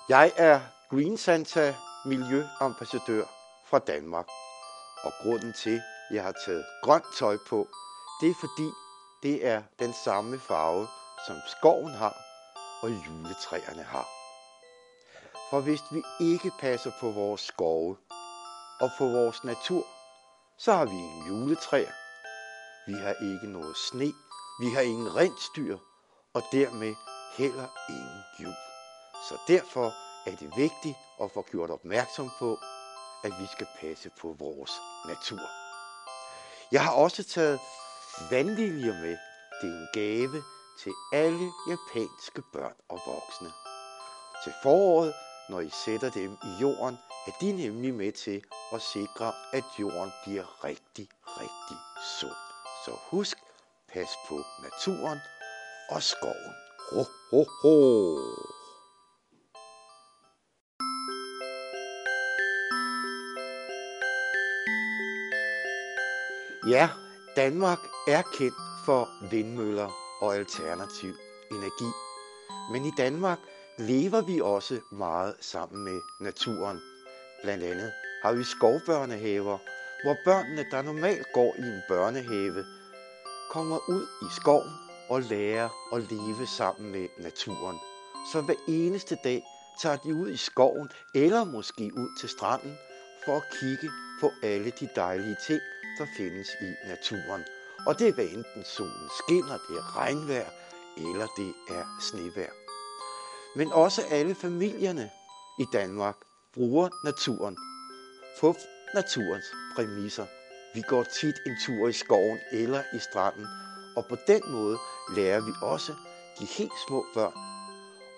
Jeg er Green Santa miljøambassadør fra Danmark, og grunden til, at jeg har taget grønt tøj på, det er fordi, det er den samme farve, som skoven har og juletræerne har. For hvis vi ikke passer på vores skove og på vores natur, så har vi ingen juletræer, vi har ikke noget sne, vi har ingen rensdyr og dermed heller ingen jul. Så derfor er det vigtigt at få gjort opmærksom på, at vi skal passe på vores natur. Jeg har også taget vandliljer med. Det er en gave til alle japanske børn og voksne. Til foråret, når I sætter dem i jorden, er de nemlig med til at sikre, at jorden bliver rigtig, rigtig sund. Så husk, pas på naturen og skoven. Ho, ho, ho. Ja, Danmark er kendt for vindmøller og alternativ energi. Men i Danmark lever vi også meget sammen med naturen. Blandt andet har vi skovbørnehaver, hvor børnene, der normalt går i en børnehave, kommer ud i skoven og lærer at leve sammen med naturen. Så hver eneste dag tager de ud i skoven eller måske ud til stranden for at kigge på alle de dejlige ting, der findes i naturen. Og det er hvad enten solen skinner, det er regnvejr eller det er snevejr. Men også alle familierne i Danmark bruger naturen på naturens præmisser. Vi går tit en tur i skoven eller i stranden, og på den måde lærer vi også de helt små børn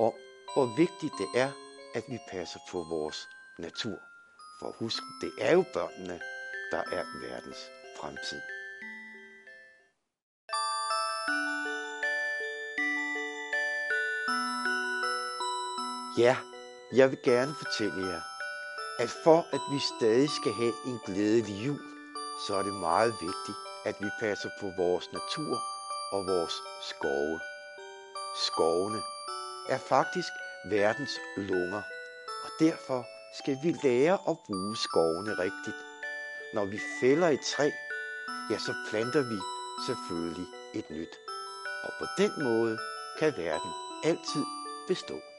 om, hvor vigtigt det er, at vi passer på vores natur. For husk, det er jo børnene, der er verdens fremtid. Ja, jeg vil gerne fortælle jer, at for at vi stadig skal have en glædelig jul, så er det meget vigtigt, at vi passer på vores natur og vores skove. Skovene er faktisk verdens lunger, og derfor skal vi lære at bruge skovene rigtigt. Når vi fælder et træ, ja, så planter vi selvfølgelig et nyt. Og på den måde kan verden altid bestå.